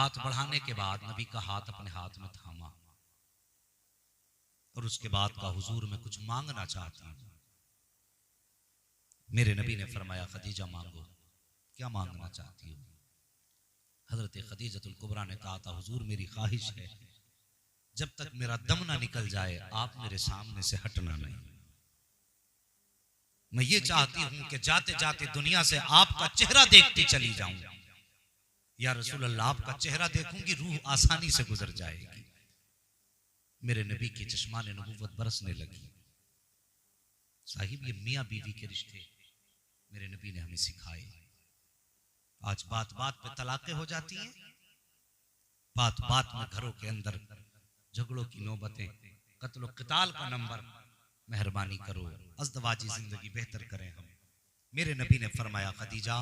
हाथ बढ़ाने के बाद नबी का हाथ अपने हाथ में थामा और उसके बाद का हुजूर में कुछ मांगना चाहती हूं। मेरे नबी ने फरमाया खदीजा मांगो, क्या मांगना चाहती हो? हजरत खदीजतुल कुबरा ने कहा था हुजूर मेरी ख्वाहिश है जब तक मेरा दम ना निकल जाए आप मेरे सामने से हटना नहीं। मैं ये चाहती हूं कि जाते जाते दुनिया से आपका चेहरा देखती चली जाऊं। या रसूल अल्लाह आपका चेहरा देखूंगी रूह आसानी से गुजर जाएगी। मेरे नबी की चश्माने नबूवत बरसने लगी। साहिब ये मियां बीवी के रिश्ते मेरे नबी ने हमें सिखाए। आज बात बात पे तलाकें हो जाती हैं, बात बात में घरों के अंदर झगड़ों की नौबतें, कत्ल क़िताल का नंबर। मेहरबानी करो अज़दवाजी जिंदगी बेहतर करें हम। मेरे नबी ने फरमाया खदीजा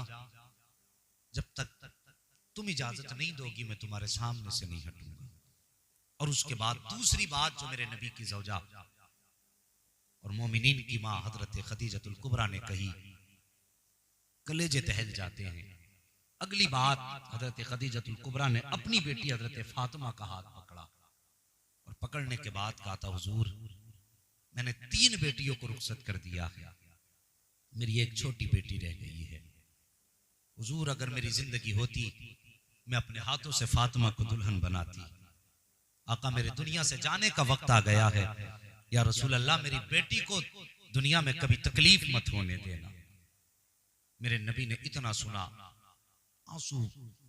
जब तक तुम इजाजत नहीं दोगी मैं तुम्हारे सामने से नहीं हटूंगा। और उसके बाद दूसरी बात जो मेरे नबी की ज़ौजा और मोमिनीन की मां हजरत खदीजतुल कुबरा ने कही, कलेजे दहल जाते हैं। अगली बात हजरत खदीजतुल कुबरा ने अपनी बेटी हजरत फातिमा का हाथ पकड़ा और पकड़ने के बाद कहा था हुजूर मैंने 3 बेटियों को रुखसत कर दिया है, मेरी एक छोटी बेटी रह गई है। हुजूर अगर मेरी जिंदगी होती मैं अपने हाथों से फातिमा को दुल्हन बनाती। आका मेरे दुनिया से जाने का वक्त आ गया है, या रसूल अल्लाह मेरी बेटी को दुनिया में कभी तकलीफ मत होने देना। मेरे नबी ने इतना सुना, आंसू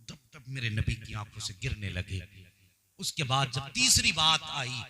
टप टप मेरे नबी की आंखों से गिरने लगे। उसके बाद जब तीसरी बात आई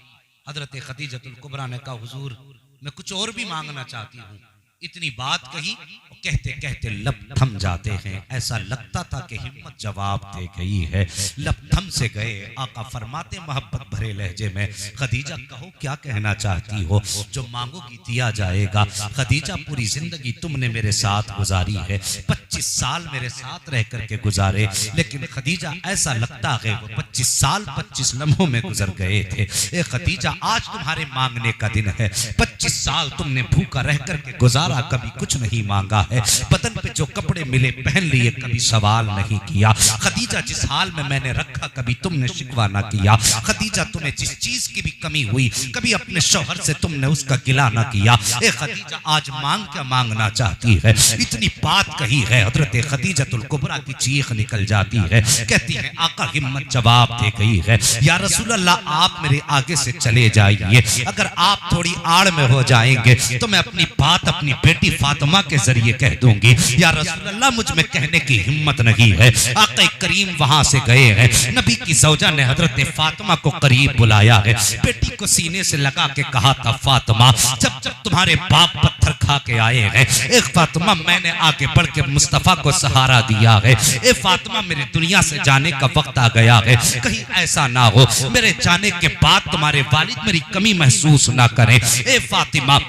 हजरत खदीजतुल कुबरा ने कहा हुजूर मैं कुछ और भी मांगना चाहती हूँ। इतनी बात कही और कहते कहते लब थम जाते हैं। ऐसा लगता था कि हिम्मत जवाब दे गई है। लब थम से गए। आका फरमाते मोहब्बत भरे लहजे में खदीजा कहो क्या कहना चाहती हो, जो मांगोगी दिया जाएगा। खदीजा पूरी जिंदगी तुमने मेरे साथ गुजारी है, 25 साल मेरे साथ रह करके गुजारे, लेकिन खदीजा ऐसा लगता है वो 25 साल 25 लम्हों में गुजर गए थे। ए खदीजा आज तुम्हारे मांगने का दिन है। 25 साल तुमने भूखा रह करके गुजारा, कभी कुछ नहीं मांगा है। बदन पे जो कपड़े मिले पहन लिए, कभी सवाल नहीं किया। खदीजा जिस हाल में मैंने रखा कभी तुमने शिकवा ना किया। खदीजा तुम्हें जिस चीज की भी कमी हुई कभी अपने शौहर से तुमने उसका गिला ना किया। ए खदीजा आज मांग क्या मांगना चाहती है? इतनी बात कही है हजरत खदीजतुल कुबरा की चीख निकल जाती है। कहती है आका हिम्मत जवाब दे गई है। या रसूल अल्लाह आप मेरे आगे से चले जाइए, अगर आप थोड़ी आड़ में हो जाएंगे तो मैं अपनी बात अपनी बेटी फातिमा के जरिए कह दूंगी। या रसूल अल्लाह मुझ में कहने की हिम्मत नहीं है। आका करीम वहां से गए हैं। नबी की ज़ौजा ने हजरत फातिमा को करीब बुलाया है, बेटी को सीने से लगा के कहा था फातिमा जब जब तुम्हारे बाप पत्थर खा के आए हैं, एक फातिमा मैंने आगे बढ़ के मुस्तफा को सहारा दिया है। ए फातिमा मेरे दुनिया से जाने का वक्त आ गया है, कहीं ऐसा ना हो मेरे जाने के बाद तुम्हारे वालिद मेरी कमी महसूस ना करें। ए फातिमा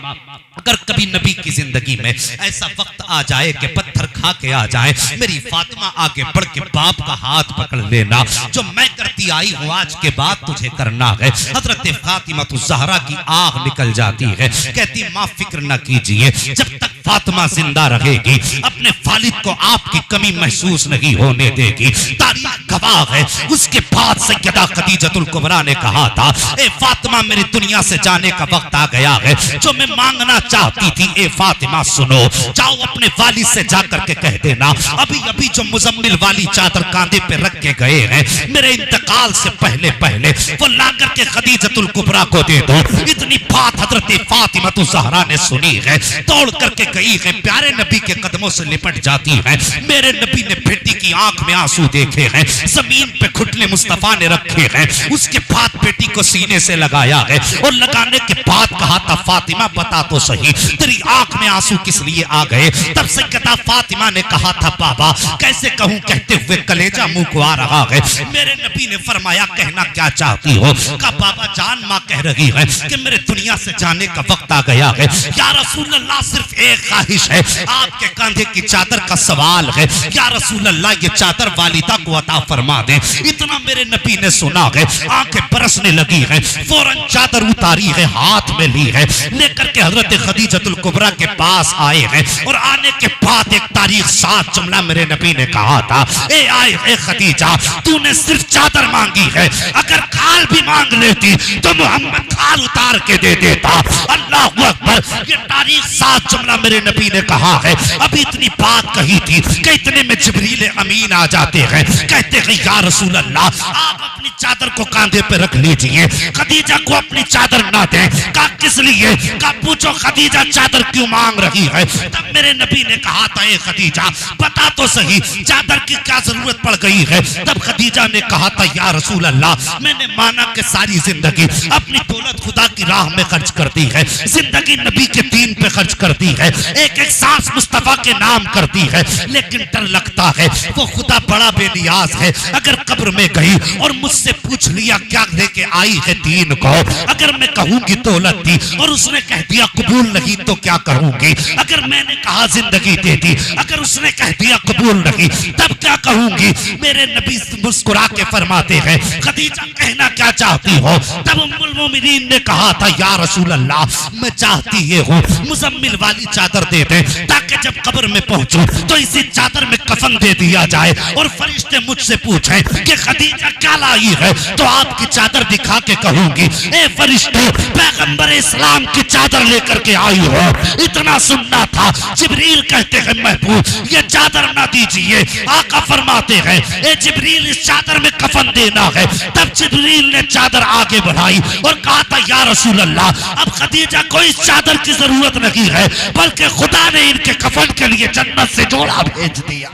अगर कभी नबी की जिंदगी में ऐसा वक्त आ जाए कि पत्थर खा के आ जाए, मेरी फातिमा आगे बढ़ के बाप का हाथ पकड़ लेना। जो मैं करती आई हूँ आज के बाद तुझे करना है। हजरत फातिमा तो ज़हरा की आग निकल जाती है, कहती माँ फिक्र न कीजिए, जब तक फातिमा जिंदा रहेगी अपने वालिद को आपकी कमी महसूस नहीं होने देगी। तारीख गवाह है। उसके बाद सैयदा खदीजतुल कुबरा ने कहा था ए फातिमा मेरी दुनिया से जाने का वक्त आ गया है, जो मैं मांगना चाहती थी ए फातिमा सुनो, जाओ अपने वालिद से जाकर के कह देना अभी अभी जो मुजम्मिल वाली चादर कांधे पे रख के गए हैं मेरे इंतकाल से पहले पहले वो ला करके खदीजतुल कुबरा को दे दो। इतनी बात हजरत फातिमा तो ज़हरा ने सुनी है, दौड़ करके गई है, प्यारे नबी के कदमों से लिपट जाती है। मेरे नबी ने बेटी की आंख में आंसू देखे हैं, जमीन पे घुटने मुस्तफा ने रखे हैं। उसके बाद बेटी को सीने से लगाया है और लगाने के बाद कहा था फातिमा बता तो सही तेरी आंख में आंसू किस लिए आ गए? तब सैयदा फातिमा ने कहा था बाबा कैसे कहूं, कहते हुए कलेजा मुंह को आ रहा है। मेरे नबी ने फरमाया कहना क्या चाहती हो? कहा बाबा जान मां कह रही है कि मेरे दुनिया से जाने का वक्त आ गया है। या रसूल अल्लाह सिर्फ एक ख्वाहिश है, आपके कांधे की चादर का सवाल है, या रसूल अल्लाह ये चादर वालिदा को अता फरमा दे। इतना मेरे नबी ने सुना है, आंखें बरसने लगी है, फौरन चादर उतारी है, हाथ में ली है, लेकर के हजरत खदीजतुल कुबरा के पास आए हैं। और आने के बाद एक तारीख साथ जुमला मेरे नबी ने कहा था, ए खदीजा, तूने सिर्फ चादर मांगी है, अगर खाल भी मांग लेती तो मोहम्मद खाल उतार के दे देता। अल्लाह अकबर। ये तारीख साथ जुमला मेरे नबी ने कहा है। अभी इतनी बात कही थी कि इतने में जिब्रील अमीन आ जाते हैं, कहते हैं या रसूल अल्लाह, आप अपनी चादर को कांधे पे रख लीजिए, खदीजा को अपनी चादर ना दें। कहा किस लिए? कहा पूछो खदीजा चादर क्यों मांग रही है। तब मेरे नबी ने कहा था, ए खदीजा बता तो सही चादर की क्या जरूरत पड़ गई है। तब खदीजा ने कहा था, या रसूल अल्लाह, मैंने माना कि सारी जिंदगी अपनी दौलत खुदा की राह में खर्च करती है, जिंदगी नबी के दीन पे खर्च करती है, एक एक सांस मुस्तफा के नाम करती है, लेकिन डर लगता है वो खुदा बड़ा बेनियाज है। अगर कब्र में गई और मुझसे पूछ लिया क्या लेके आई है दीन को, अगर मैं कहूंगी दौलत दी और उसने कह दिया कबूल नहीं तो क्या कहूंगी। अगर मैंने कहा जिंदगी दे दी, अगर उसने कह दिया कबूल नहीं, तब क्या कहूंगी। मेरे नबी मुस्कुरा के फरमाते हैं, खदीजा कहना क्या चाहती हो। तब उम्मुल मोमिनीन ने कहा था, या रसूल अल्लाह, मैं चाहती ये हूँ मुजम्मिल वाली चादर दे दे, ताकि जब कब्र में पहुंचूं तो इसी चादर में कफन दे दिया जाए और फरिश्ते मुझसे पूछें कि खदीजा क्या लाई है, तो आपकी चादर दिखा के कहूंगी, ए फरिश्ते, पैगंबर इस्लाम की चादर लेकर के आई हो। इतना सुनना था। जिब्रील कहते हैं, महबूब ये चादर ना दीजिए। आका फरमाते हैं, ए जिब्रील, इस चादर में कफन देना है। तब जिब्रील ने चादर आगे बढ़ाई और कहा था, या रसूल अल्लाह, अब खदीजा को इस चादर की जरूरत नहीं है, बल्कि खुदा ने इनके कफन के लिए जन्नत से जोड़ा भेज दिया।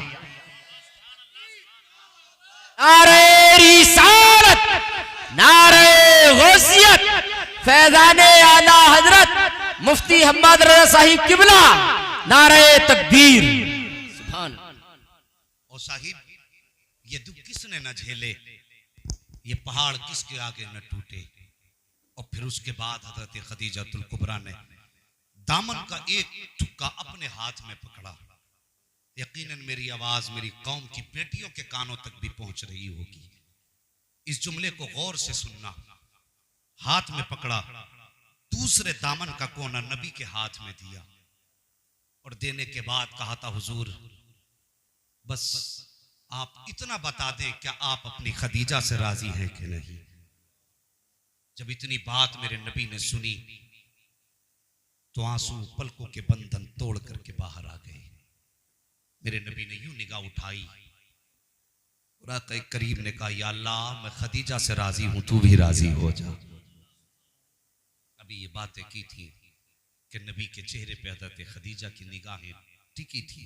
नारे रिसालत, नारे गौसियत, फैजाने आला हजरत मुफ्ती हम्मद रजा साहिब किबला, नारे तकबीर। सुभान। और साहिब, ये दुख किसने न झेले, ये पहाड़ किसके आगे न टूटे। और फिर उसके बाद हजरत खदीजतुल कुबरा ने दामन का एक ठुक्का अपने हाथ में पकड़ा। यकीनन मेरी आवाज मेरी कौम की बेटियों के कानों तक भी पहुंच रही होगी। इस जुमले को गौर से सुनना। हाथ में पकड़ा, दूसरे दामन का कोना नबी के हाथ में दिया और देने के बाद कहा था, हुजूर बस आप इतना बता दें, क्या आप अपनी खदीजा से राजी हैं कि नहीं। जब इतनी बात मेरे नबी ने सुनी तो आंसू पलकों के बंधन तोड़ करके बाहर आ गए। मेरे नबी ने यूं निगाह उठाई और आका करीम ने कहा, या अल्लाह, मैं खदीजा से राजी हूं, तू भी राजी हो जा। अभी ये बातें की थी कि नबी के चेहरे पे हजरत खदीजा की निगाहें टिकी थी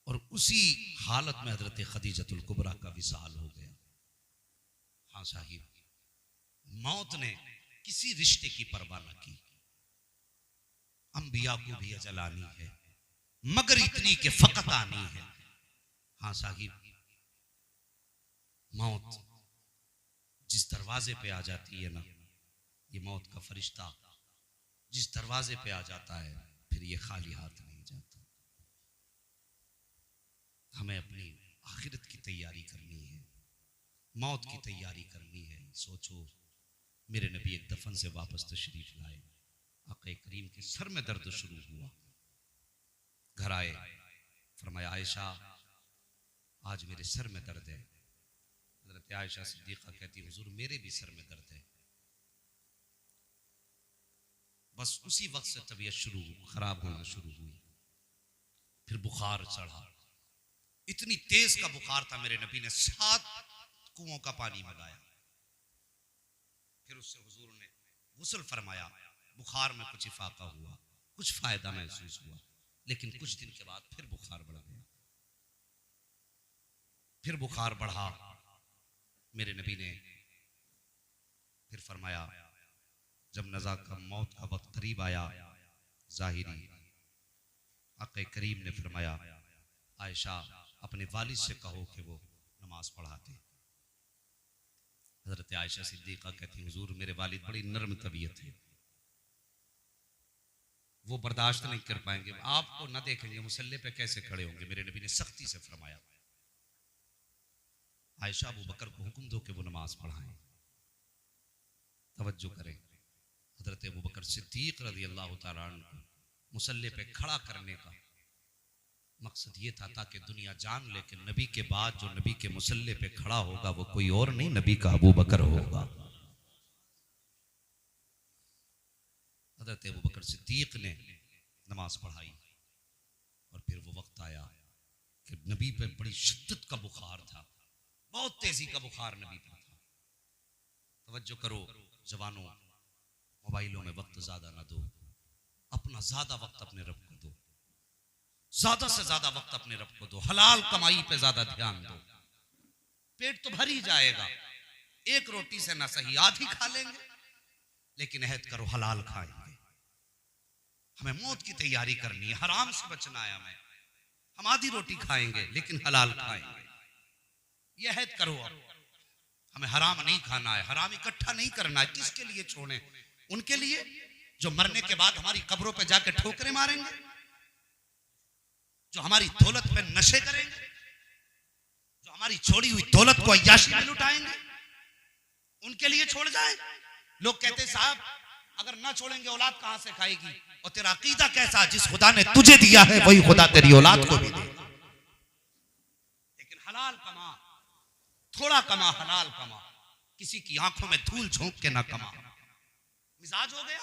और उसी हालत में हजरत खदीजतुल कुबरा का विसाल हो गया। हाँ साहिब, मौत ने किसी रिश्ते की परवाह न की। अंबिया को भी अजल आनी है, मगर इतनी के फकत आनी है। हाँ साहिब, मौत जिस दरवाजे पे आ जाती है ना, ये मौत का फरिश्ता जिस दरवाजे पे आ जाता है, फिर ये खाली हाथ नहीं जाता। हमें अपनी आखिरत की तैयारी करनी है, मौत की तैयारी करनी है। सोचो, मेरे नबी एक दफन से वापस तशरीफ लाए, आका करीम के सर में दर्द शुरू हुआ। घर आए, फरमाया, आयशा आज मेरे सर में दर्द है। हजरत आयशा सिद्दीक़ा कहती, हुजूर मेरे भी सर में दर्द है। बस उसी वक्त से तबीयत खराब होना शुरू हुई। फिर बुखार चढ़ा, इतनी तेज का बुखार था, मेरे नबी ने 7 कुओं का पानी मंगाया। फिर उससे हुजूर ने गुस्ल फरमाया। बुखार में कुछ इफाका हुआ, कुछ फायदा महसूस हुआ, लेकिन कुछ दिन के बाद फिर बुखार बढ़ गया। फिर बुखार बढ़ा, मेरे नबी ने फिर फरमाया, जब नज़ा का मौत का वक्त करीब आया, ज़ाहिरी आका करीम ने फरमाया, आयशा अपने वालिद से कहो कि वो नमाज पढ़ाते। हजरत आयशा सिद्दीक़ा कहती, हुजूर मेरे वालिद बड़ी नर्म तबीयत है, वो बर्दाश्त नहीं कर पाएंगे, आपको ना देखेंगे मुसल्ले पे कैसे खड़े होंगे। मेरे नबी ने सख्ती से फरमाया, आयशा अबू बकर को हुक्म दो कि वो नमाज पढ़ाएं। तवज्जो करें, हजरत अबू बकर सिद्दीक रज़ी अल्लाह तआला अन्हु को मुसल्ले पे खड़ा करने का मकसद ये था ताकि दुनिया जान ले कि नबी के बाद जो नबी के मुसल्ले पे खड़ा होगा वो कोई और नहीं, नबी का अबू बकर होगा। हजरत अबू बकर सिद्दीक ने नमाज पढ़ाई और फिर वो वक्त आया कि नबी पे बड़ी शिद्दत का बुखार था, बहुत तेजी का बुखार नबी पर था। तवज्जो करो जवानों, मोबाइलों में वक्त ज्यादा ना दो, अपना ज्यादा वक्त अपने रब को दो, ज्यादा से ज्यादा वक्त अपने रब को दो, हलाल कमाई पे ज्यादा ध्यान दो। पेट तो भर ही जाएगा, एक रोटी से ना सही आधी खा लेंगे, लेकिन अहद करो हलाल खाएंगे। हमें मौत की तैयारी करनी है, हराम से बचना है हमें। हम आधी रोटी खाएंगे लेकिन हलाल खाएंगे, यह अहद करो। अब हमें हराम नहीं खाना है, हराम इकट्ठा नहीं करना है। किसके लिए छोड़ें? उनके लिए जो मरने के बाद हमारी कब्रों पे जाके ठोकरें मारेंगे, जो हमारी दौलत पे नशे करेंगे, जो हमारी छोड़ी हुई दौलत को अय्याशी में लुटाएंगे, उनके लिए छोड़ जाएं। लोग कहते हैं साहब अगर ना छोड़ेंगे औलाद कहां से खाएगी? और तेरा अकीदा कैसा? जिस खुदा ने तुझे दिया है वही खुदा तेरी औलाद को भी देगा। लेकिन हलाल कमा, थोड़ा कमा, हलाल कमा, किसी की आंखों में धूल झोंक के ना कमा। मिजाज हो गया